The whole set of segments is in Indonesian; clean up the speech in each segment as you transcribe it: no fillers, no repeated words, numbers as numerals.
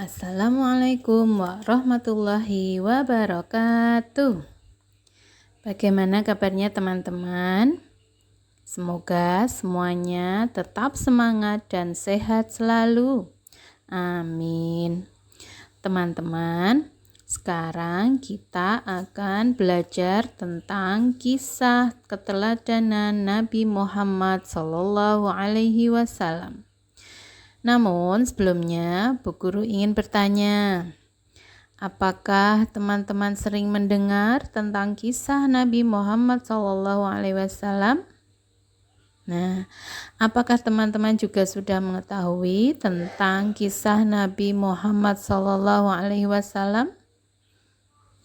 Assalamualaikum warahmatullahi wabarakatuh. Bagaimana kabarnya teman-teman? Semoga semuanya tetap semangat dan sehat selalu. Amin. Teman-teman, sekarang kita akan belajar tentang kisah keteladanan Nabi Muhammad SAW. Namun sebelumnya Bu Guru ingin bertanya, apakah teman-teman sering mendengar tentang kisah Nabi Muhammad SAW? Nah, apakah teman-teman juga sudah mengetahui tentang kisah Nabi Muhammad SAW?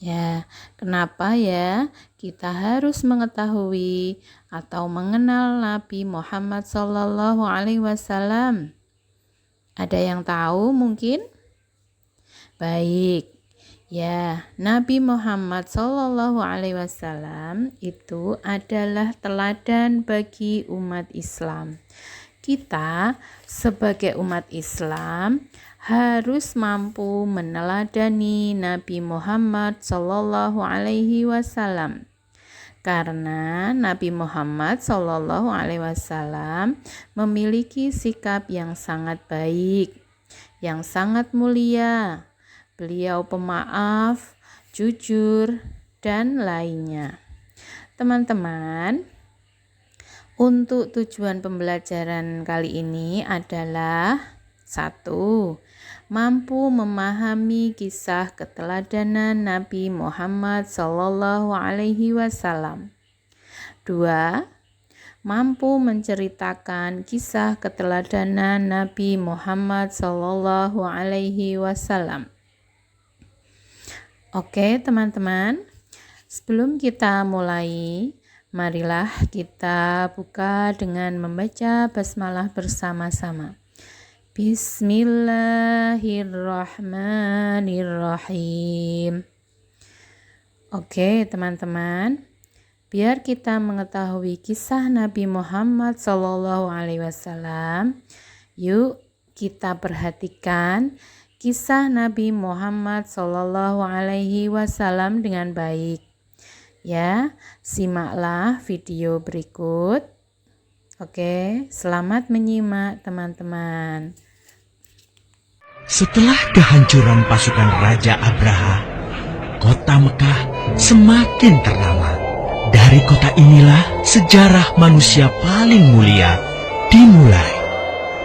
Ya, kenapa ya kita harus mengetahui atau mengenal Nabi Muhammad SAW? Ada yang tahu mungkin? Baik, ya, Nabi Muhammad SAW itu adalah teladan bagi umat Islam. Kita sebagai umat Islam harus mampu meneladani Nabi Muhammad SAW. Karena Nabi Muhammad SAW memiliki sikap yang sangat baik, yang sangat mulia. Beliau pemaaf, jujur, dan lainnya. Teman-teman, untuk tujuan pembelajaran kali ini adalah 1. Mampu memahami kisah keteladanan Nabi Muhammad SAW. 2. Mampu menceritakan kisah keteladanan Nabi Muhammad SAW. Oke teman-teman, sebelum kita mulai, marilah kita buka dengan membaca basmalah bersama-sama. Bismillahirrahmanirrahim. Oke teman-teman, biar kita mengetahui kisah Nabi Muhammad SAW, yuk kita perhatikan kisah Nabi Muhammad SAW dengan baik. Ya, simaklah video berikut. Oke, selamat menyimak teman-teman. Setelah kehancuran pasukan Raja Abraha, kota Mekah semakin ternama. Dari kota inilah sejarah manusia paling mulia dimulai.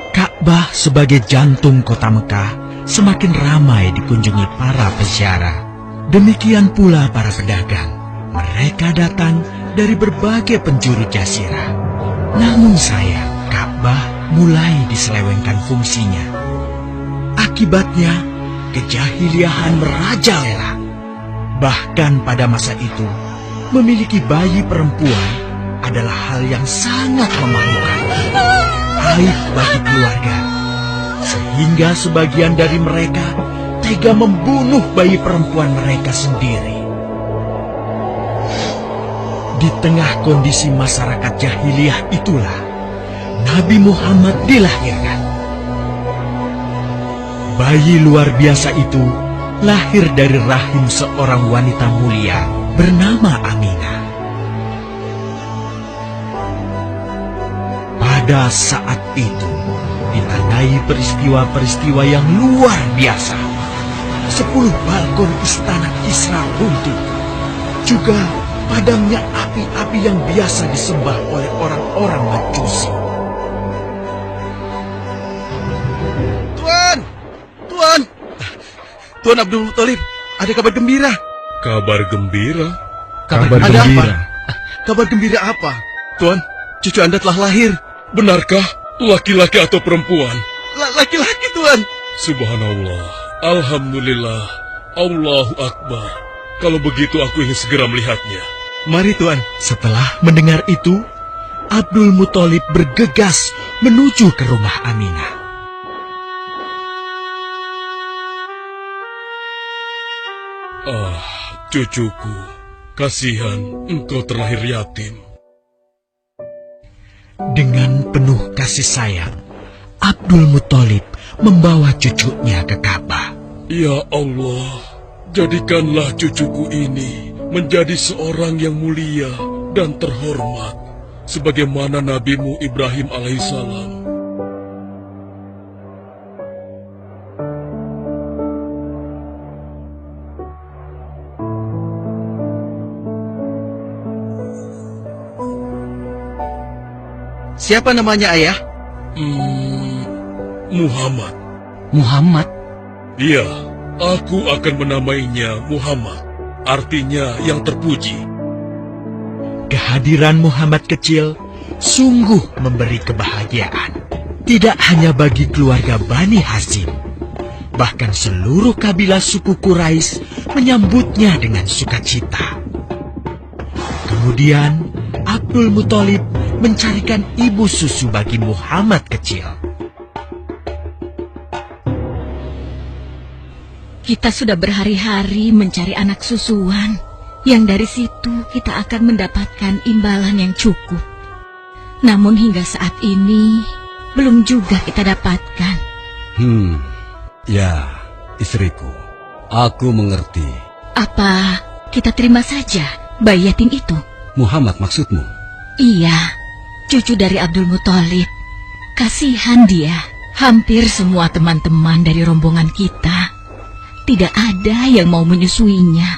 Ka'bah sebagai jantung kota Mekah semakin ramai dikunjungi para peziarah. Demikian pula para pedagang. Mereka datang dari berbagai penjuru jazirah. Namun sayang, Ka'bah mulai diselewengkan fungsinya. Akibatnya, kejahiliahan merajalela. Bahkan pada masa itu, memiliki bayi perempuan adalah hal yang sangat memalukan. Aib bagi keluarga. Sehingga sebagian dari mereka tega membunuh bayi perempuan mereka sendiri. Di tengah kondisi masyarakat jahiliyah itulah Nabi Muhammad dilahirkan. Bayi luar biasa itu lahir dari rahim seorang wanita mulia bernama Aminah. Pada saat itu ditandai peristiwa-peristiwa yang luar biasa. 10 balkon istana Kisra runtuh. Juga padamnya api-api yang biasa disembah oleh orang-orang Majusi. Tuan Abdul Muthalib, ada kabar gembira. Kabar gembira? Kabar gembira? Kabar gembira apa? Tuan, cucu Anda telah lahir. Benarkah? Laki-laki atau perempuan? Laki-laki, Tuan. Subhanallah, Alhamdulillah, Allahu Akbar. Kalau begitu aku ingin segera melihatnya. Mari, Tuan. Setelah mendengar itu, Abdul Muthalib bergegas menuju ke rumah Aminah. Ah, cucuku, kasihan engkau terlahir yatim. Dengan penuh kasih sayang, Abdul Muthalib membawa cucunya ke Ka'bah. Ya Allah, jadikanlah cucuku ini menjadi seorang yang mulia dan terhormat, sebagaimana Nabi-Mu Ibrahim alaihissalam. Siapa namanya, Ayah? Muhammad. Muhammad? Iya, aku akan menamainya Muhammad. Artinya yang terpuji. Kehadiran Muhammad kecil sungguh memberi kebahagiaan. Tidak hanya bagi keluarga Bani Hashim, bahkan seluruh kabilah suku Quraisy menyambutnya dengan sukacita. Kemudian Abdul Muthalib mencarikan ibu susu bagi Muhammad kecil. Kita sudah berhari-hari mencari anak susuan, yang dari situ kita akan mendapatkan imbalan yang cukup. Namun hingga saat ini, belum juga kita dapatkan. Ya, istriku, aku mengerti. Apa kita terima saja bayi yatim itu? Muhammad maksudmu? Iya, cucu dari Abdul Muthalib. Kasihan dia. Hampir semua teman-teman dari rombongan kita tidak ada yang mau menyusuinya,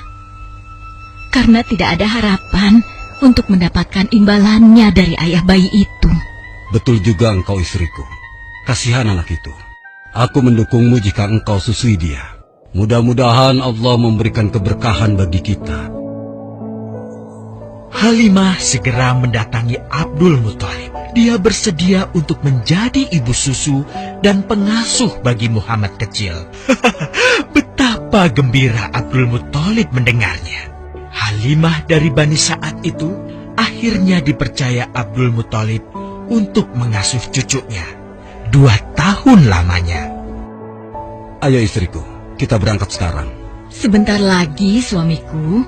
karena tidak ada harapan untuk mendapatkan imbalannya dari ayah bayi itu. Betul juga engkau, istriku. Kasihan anak itu. Aku mendukungmu jika engkau susui dia. Mudah-mudahan Allah memberikan keberkahan bagi kita. Halimah segera mendatangi Abdul Muthalib. Dia bersedia untuk menjadi ibu susu dan pengasuh bagi Muhammad kecil. Betapa gembira Abdul Muthalib mendengarnya. Halimah dari Bani Sa'ad itu akhirnya dipercaya Abdul Muthalib untuk mengasuh cucunya 2 tahun lamanya. Ayo istriku, kita berangkat sekarang. Sebentar lagi suamiku.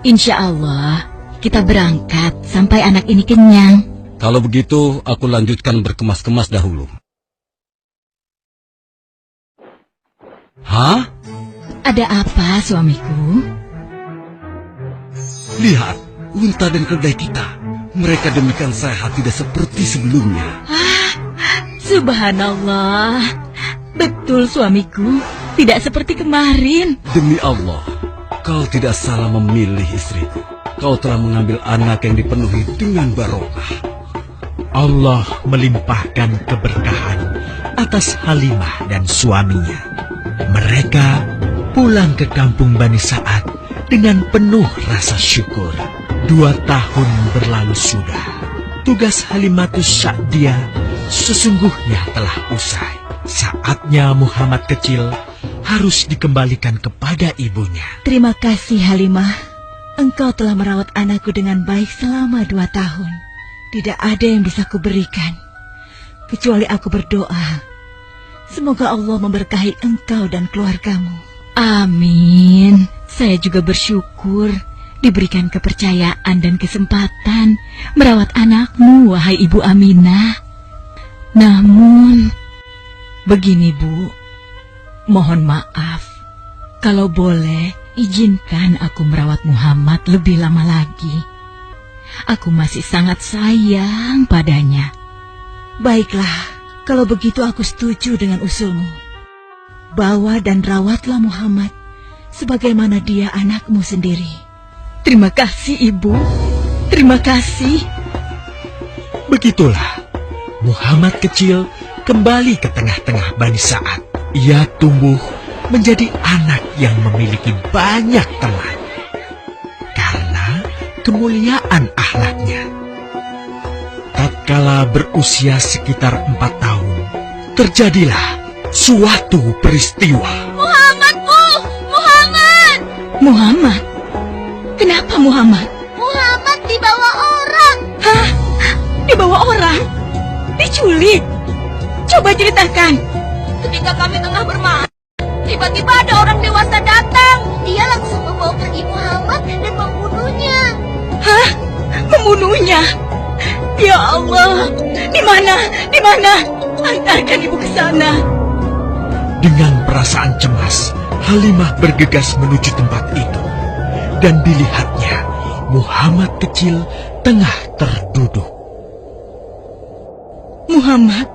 Insya Allah kita berangkat sampai anak ini kenyang. Kalau begitu, aku lanjutkan berkemas-kemas dahulu. Hah? Ada apa suamiku? Lihat, unta dan keledai kita. Mereka demikian sehat, tidak seperti sebelumnya. Subhanallah. Betul suamiku, tidak seperti kemarin. Demi Allah, kau tidak salah memilih istriku. Kau telah mengambil anak yang dipenuhi dengan barokah. Allah melimpahkan keberkahan atas Halimah dan suaminya. Mereka pulang ke kampung Bani Sa'ad dengan penuh rasa syukur. 2 tahun berlalu sudah. Tugas Halimatus Sa'diyah sesungguhnya telah usai. Saatnya Muhammad kecil harus dikembalikan kepada ibunya. Terima kasih Halimah. Engkau telah merawat anakku dengan baik selama 2 tahun. Tidak ada yang bisa kuberikan, kecuali aku berdoa. Semoga Allah memberkahi engkau dan keluargamu. Amin. Saya juga bersyukur diberikan kepercayaan dan kesempatan merawat anakmu, wahai Ibu Aminah. Namun, begini Bu, mohon maaf. Kalau boleh, izinkan aku merawat Muhammad lebih lama lagi. Aku masih sangat sayang padanya. Baiklah, kalau begitu aku setuju dengan usulmu. Bawa dan rawatlah Muhammad sebagaimana dia anakmu sendiri. Terima kasih Ibu. Terima kasih. Begitulah, Muhammad kecil kembali ke tengah-tengah Bani Sa'ad. Ia tumbuh menjadi anak yang memiliki banyak teman. Karena kemuliaan akhlaknya. Tatkala berusia sekitar 4 tahun, terjadilah suatu peristiwa. Muhammad, Bu! Muhammad! Muhammad? Kenapa Muhammad? Muhammad dibawa orang. Hah? Dibawa orang? Diculik? Coba ceritakan. Ketika kami tengah bermain, tiba-tiba ada orang dewasa datang. Dia langsung membawa pergi Muhammad dan membunuhnya. Hah? Membunuhnya? Ya Allah, di mana? Di mana? Antarkan ibu ke sana. Dengan perasaan cemas, Halimah bergegas menuju tempat itu. Dan dilihatnya, Muhammad kecil tengah terduduk. Muhammad,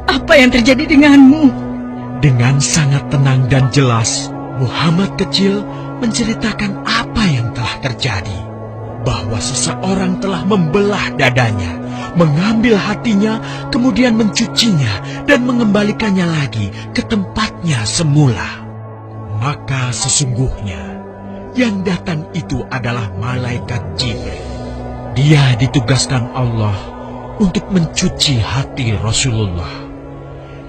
apa yang terjadi denganmu? Dengan sangat tenang dan jelas, Muhammad kecil menceritakan apa yang telah terjadi. Bahwa seseorang telah membelah dadanya, mengambil hatinya, kemudian mencucinya dan mengembalikannya lagi ke tempatnya semula. Maka sesungguhnya, yang datang itu adalah malaikat Jibril. Dia ditugaskan Allah untuk mencuci hati Rasulullah,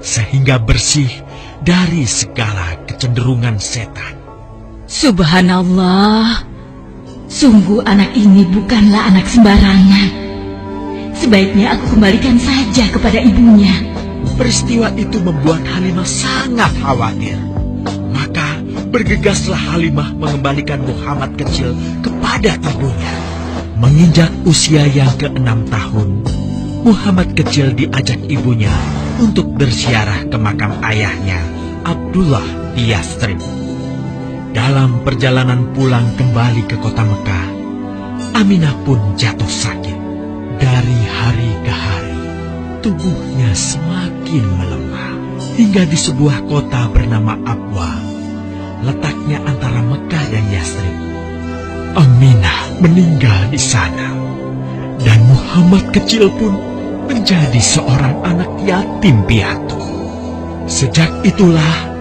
sehingga bersih dari segala kecenderungan setan. Subhanallah, sungguh anak ini bukanlah anak sembarangan. Sebaiknya aku kembalikan saja kepada ibunya. Peristiwa itu membuat Halimah sangat khawatir. Maka bergegaslah Halimah mengembalikan Muhammad kecil kepada ibunya. Menginjak usia yang ke-6 tahun, Muhammad kecil diajak ibunya untuk berziarah ke makam ayahnya, Abdullah di Yathrib. Dalam perjalanan pulang kembali ke kota Mekah, Aminah pun jatuh sakit. Dari hari ke hari, tubuhnya semakin melemah. Hingga di sebuah kota bernama Abwa, letaknya antara Mekah dan Yathrib, Aminah meninggal di sana. Dan Muhammad kecil pun menjadi seorang anak yatim piatu. Sejak itulah,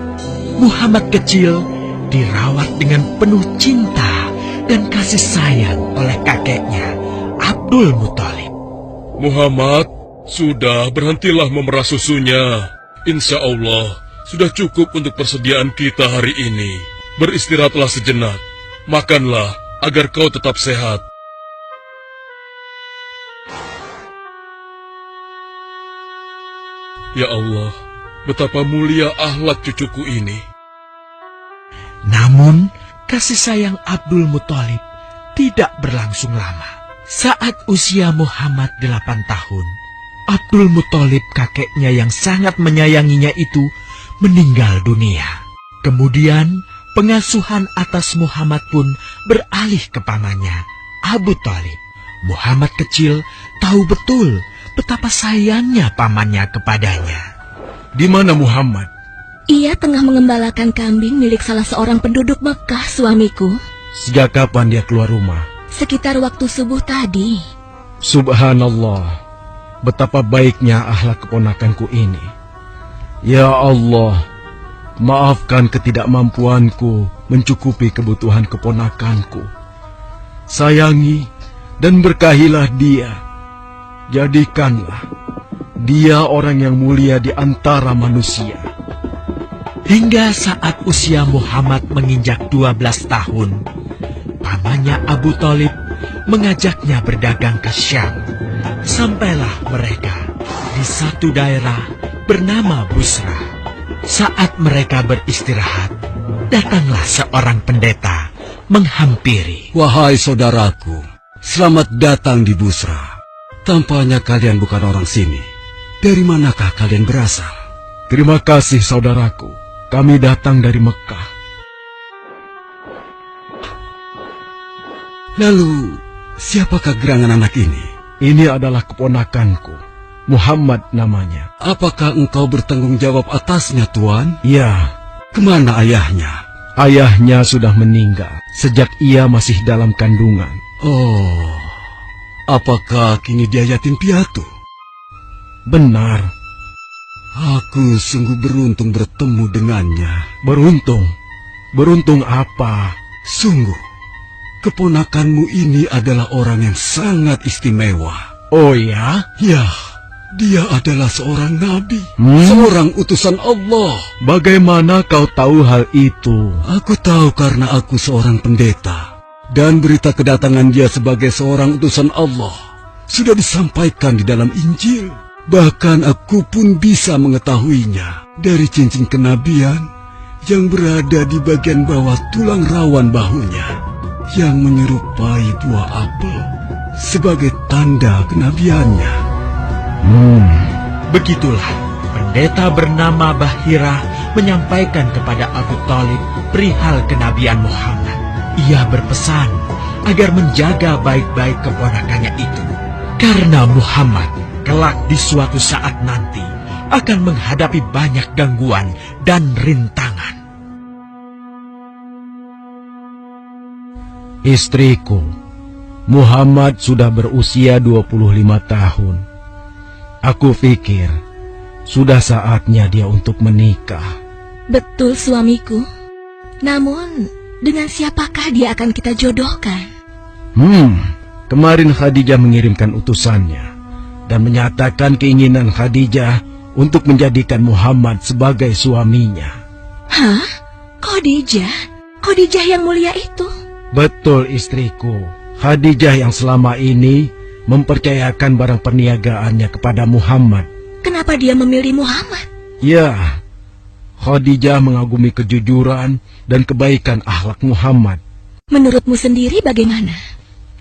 Muhammad kecil dirawat dengan penuh cinta dan kasih sayang oleh kakeknya, Abdul Muthalib. Muhammad, sudah berhentilah memerah susunya. Insya Allah, sudah cukup untuk persediaan kita hari ini. Beristirahatlah sejenak. Makanlah agar kau tetap sehat. Ya Allah, betapa mulia akhlak cucuku ini. Namun, kasih sayang Abdul Muthalib tidak berlangsung lama. Saat usia Muhammad 8 tahun, Abdul Muthalib kakeknya yang sangat menyayanginya itu meninggal dunia. Kemudian, pengasuhan atas Muhammad pun beralih ke pamannya, Abu Thalib. Muhammad kecil tahu betul betapa sayangnya pamannya kepadanya. Di mana Muhammad? Ia tengah mengembalakan kambing milik salah seorang penduduk Mekah, suamiku. Sejak kapan dia keluar rumah? Sekitar waktu subuh tadi. Subhanallah, betapa baiknya akhlak keponakanku ini. Ya Allah, maafkan ketidakmampuanku mencukupi kebutuhan keponakanku. Sayangi dan berkahilah dia. Jadikanlah dia orang yang mulia di antara manusia. Hingga saat usia Muhammad menginjak 12 tahun, pamannya Abu Thalib mengajaknya berdagang ke Syam. Sampailah mereka di satu daerah bernama Busra. Saat mereka beristirahat, datanglah seorang pendeta menghampiri. Wahai saudaraku, selamat datang di Busra. Tampaknya kalian bukan orang sini. Dari manakah kalian berasal? Terima kasih saudaraku. Kami datang dari Mekah. Lalu, siapakah gerangan anak ini? Ini adalah keponakanku. Muhammad namanya. Apakah engkau bertanggung jawab atasnya, Tuan? Ya, Kemana ayahnya? ayahnya sudah meninggal sejak ia masih dalam kandungan. Oh, apakah kini dia yatim piatu? Benar, Aku sungguh beruntung bertemu dengannya. beruntung. Beruntung apa? Sungguh, keponakanmu ini adalah orang yang sangat istimewa. Oh ya? Ya, dia adalah seorang nabi, Hmm? seorang utusan Allah. Bagaimana kau tahu hal itu? Aku tahu karena aku seorang pendeta, dan berita kedatangan dia sebagai seorang utusan Allah sudah disampaikan di dalam Injil. Bahkan aku pun bisa mengetahuinya dari cincin kenabian yang berada di bagian bawah tulang rawan bahunya, yang menyerupai buah apel sebagai tanda kenabiannya. Begitulah pendeta bernama Bahira menyampaikan kepada Abu Talib perihal kenabian Muhammad. Ia berpesan agar menjaga baik-baik keponakannya itu, karena Muhammad kelak di suatu saat nanti akan menghadapi banyak gangguan dan rintangan. Istriku, Muhammad sudah berusia 25 tahun. Aku pikir sudah saatnya dia untuk menikah. Betul, suamiku. Namun, dengan siapakah dia akan kita jodohkan? Kemarin Khadijah mengirimkan utusannya dan menyatakan keinginan Khadijah untuk menjadikan Muhammad sebagai suaminya. Hah? Khadijah? Khadijah yang mulia itu? Betul, istriku. Khadijah yang selama ini mempercayakan barang perniagaannya kepada Muhammad. Kenapa dia memilih Muhammad? Ya, Khadijah mengagumi kejujuran dan kebaikan akhlak Muhammad. Menurutmu sendiri bagaimana?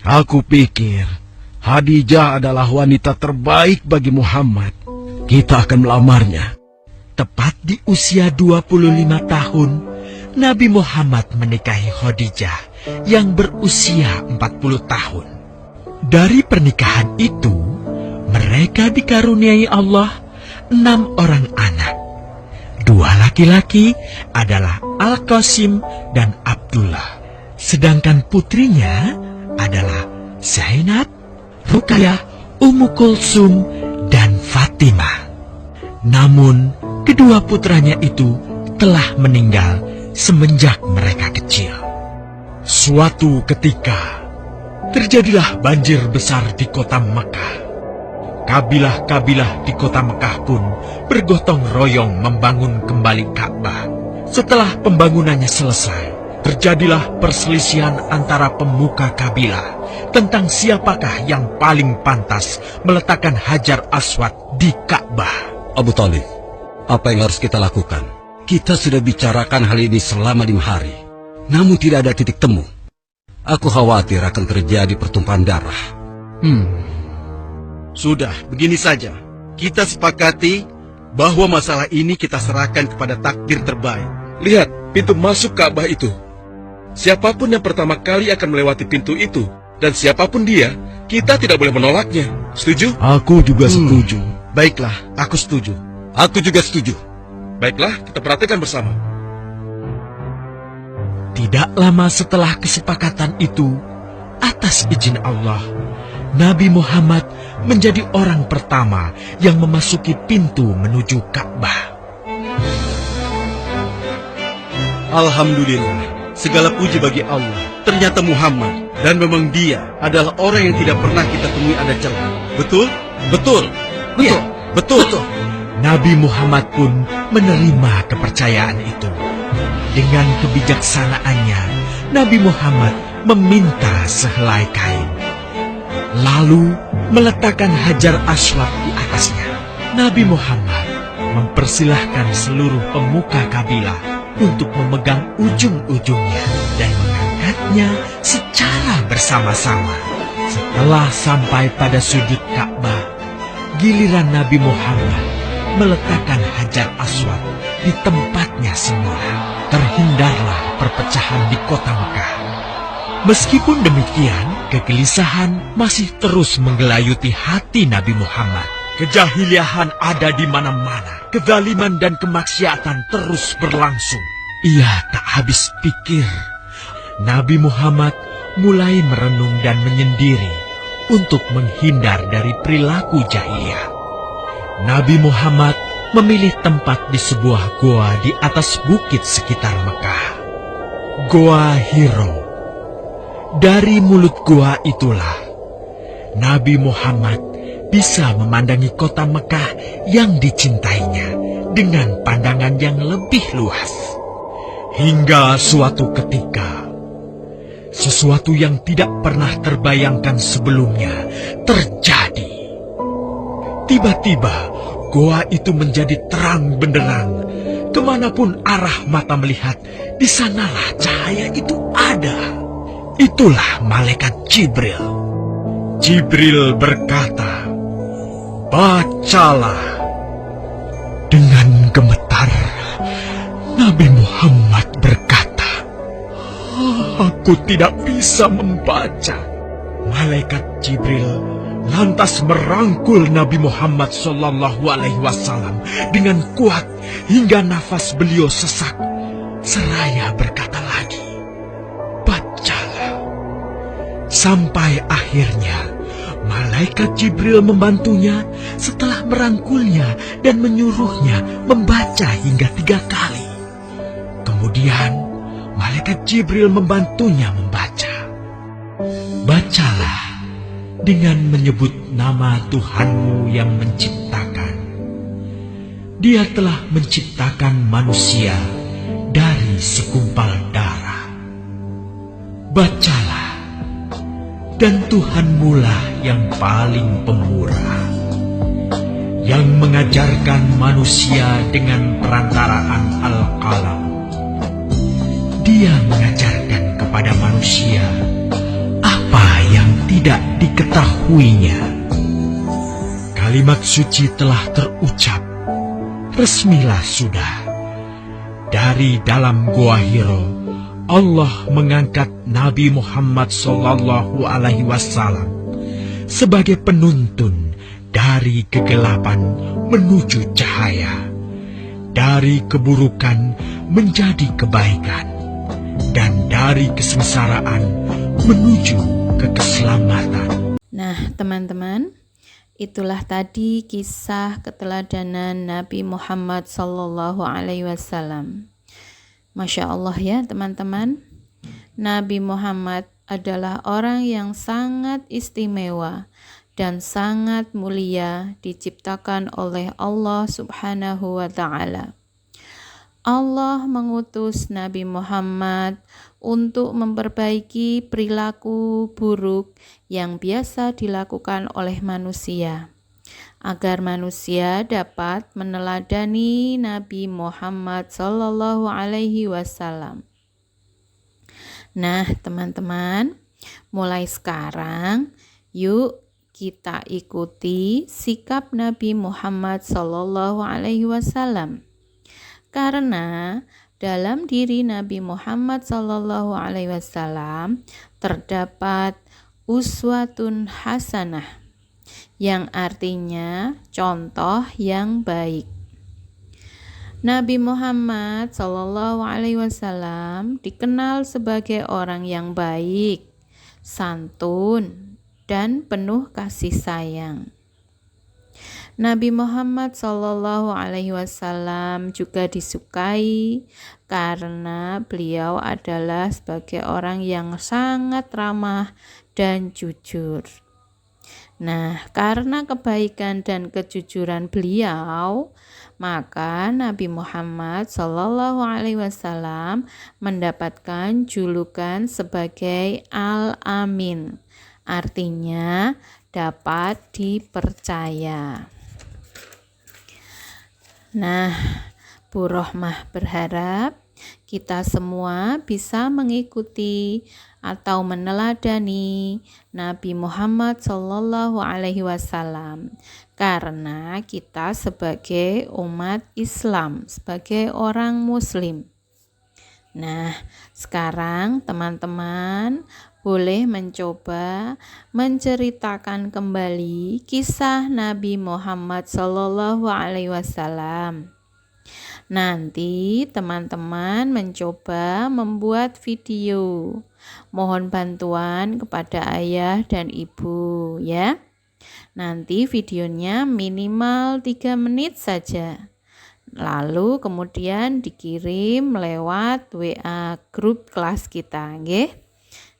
Aku pikir Khadijah adalah wanita terbaik bagi Muhammad. Kita akan melamarnya. Tepat di usia 25 tahun, Nabi Muhammad menikahi Khadijah yang berusia 40 tahun. Dari pernikahan itu, mereka dikaruniai Allah 6 orang anak. 2 laki-laki adalah Al-Qasim dan Abdullah. Sedangkan putrinya adalah Zainab, Ruqayyah, Ummu Kulsum, dan Fatimah. Namun, kedua putranya itu telah meninggal semenjak mereka kecil. Suatu ketika, terjadilah banjir besar di kota Mekah. Kabilah-kabilah di kota Mekah pun bergotong royong membangun kembali Ka'bah. Setelah pembangunannya selesai, terjadilah perselisihan antara pemuka kabilah tentang siapakah yang paling pantas meletakkan Hajar Aswad di Ka'bah. Abu Talib, apa yang harus kita lakukan? Kita sudah bicarakan hal ini selama 5 hari, namun tidak ada titik temu. Aku khawatir akan terjadi pertumpahan darah. Sudah, begini saja. Kita sepakati bahwa masalah ini kita serahkan kepada takdir terbaik. Lihat pintu masuk Ka'bah itu. Siapapun yang pertama kali akan melewati pintu itu, dan siapapun dia, kita tidak boleh menolaknya. Setuju? Aku juga setuju. Baiklah, aku setuju. Aku juga setuju. Baiklah, kita perhatikan bersama. Tidak lama setelah kesepakatan itu, atas izin Allah, Nabi Muhammad menjadi orang pertama yang memasuki pintu menuju Ka'bah. Alhamdulillah, segala puji bagi Allah. Ternyata Muhammad, dan memang dia adalah orang yang tidak pernah kita temui ada celah. Betul? Betul. Betul. Betul. Nabi Muhammad pun menerima kepercayaan itu. Dengan kebijaksanaannya, Nabi Muhammad meminta sehelai kain, lalu meletakkan Hajar Aswad di atasnya. Nabi Muhammad mempersilahkan seluruh pemuka kabilah untuk memegang ujung-ujungnya dan mengangkatnya secara bersama-sama. Setelah sampai pada sudut Ka'bah, giliran Nabi Muhammad meletakkan Hajar Aswad di tempatnya semula. Terhindarlah perpecahan di kota Mekah. Meskipun demikian, kegelisahan masih terus menggelayuti hati Nabi Muhammad. Kejahiliahan ada di mana-mana. Kezaliman dan kemaksiatan terus berlangsung. Ia tak habis pikir. Nabi Muhammad mulai merenung dan menyendiri untuk menghindar dari perilaku jahiliyah. Nabi Muhammad memilih tempat di sebuah goa di atas bukit sekitar Mekah. Goa Hiro. Dari mulut goa itulah Nabi Muhammad bisa memandangi kota Mekah yang dicintainya dengan pandangan yang lebih luas. Hingga suatu ketika, sesuatu yang tidak pernah terbayangkan sebelumnya terjadi. Tiba-tiba, goa itu menjadi terang benderang. Kemanapun arah mata melihat, di sanalah cahaya itu ada. Itulah malaikat Jibril. Jibril berkata, "Bacalah." Dengan Nabi Muhammad berkata, "Aku tidak bisa membaca." Malaikat Jibril lantas merangkul Nabi Muhammad SAW dengan kuat hingga nafas beliau sesak. Seraya berkata lagi, "Bacalah." Sampai akhirnya Malaikat Jibril membantunya setelah merangkulnya dan menyuruhnya membaca hingga 3 kali. Kemudian Malaikat Jibril membantunya membaca. "Bacalah dengan menyebut nama Tuhanmu yang menciptakan. Dia telah menciptakan manusia dari segumpal darah. Bacalah, dan Tuhanmu lah yang paling pemurah, yang mengajarkan manusia dengan perantaraan Al-Qalam. Dia mengajarkan kepada manusia apa yang tidak diketahuinya." Kalimat suci telah terucap, resmilah sudah. Dari dalam Gua Hiro, Allah mengangkat Nabi Muhammad SAW sebagai penuntun dari kegelapan menuju cahaya, dari keburukan menjadi kebaikan, dan dari kesengsaraan menuju ke keselamatan. Nah, teman-teman, itulah tadi kisah keteladanan Nabi Muhammad SAW. Masya Allah ya teman-teman, Nabi Muhammad adalah orang yang sangat istimewa dan sangat mulia diciptakan oleh Allah Subhanahu wa Ta'ala. Allah mengutus Nabi Muhammad untuk memperbaiki perilaku buruk yang biasa dilakukan oleh manusia, agar manusia dapat meneladani Nabi Muhammad SAW. Nah, teman-teman, mulai sekarang yuk kita ikuti sikap Nabi Muhammad SAW. Karena dalam diri Nabi Muhammad SAW terdapat uswatun hasanah, yang artinya contoh yang baik. Nabi Muhammad SAW dikenal sebagai orang yang baik, santun, dan penuh kasih sayang. Nabi Muhammad SAW juga disukai karena beliau adalah sebagai orang yang sangat ramah dan jujur. Nah, karena kebaikan dan kejujuran beliau, maka Nabi Muhammad SAW mendapatkan julukan sebagai Al-Amin, artinya dapat dipercaya. Nah, Bu Rohmah berharap kita semua bisa mengikuti atau meneladani Nabi Muhammad SAW, karena kita sebagai umat Islam, sebagai orang Muslim. Nah, sekarang teman-teman boleh mencoba menceritakan kembali kisah Nabi Muhammad SAW. Nanti teman-teman mencoba membuat video. Mohon bantuan kepada ayah dan ibu ya. Nanti videonya minimal 3 menit saja. Lalu kemudian dikirim lewat WA grup kelas kita, nggih.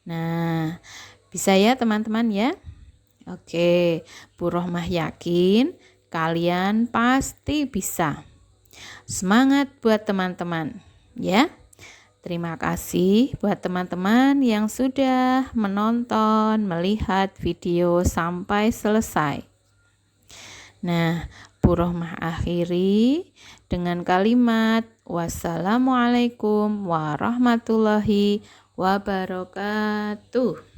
Nah, bisa ya teman-teman ya. Oke, Bu Rohmah yakin kalian pasti bisa. Semangat buat teman-teman ya. Terima kasih buat teman-teman yang sudah menonton, melihat video sampai selesai. Nah, Bu Rohmah akhiri dengan kalimat wassalamualaikum warahmatullahi wabarakatuh.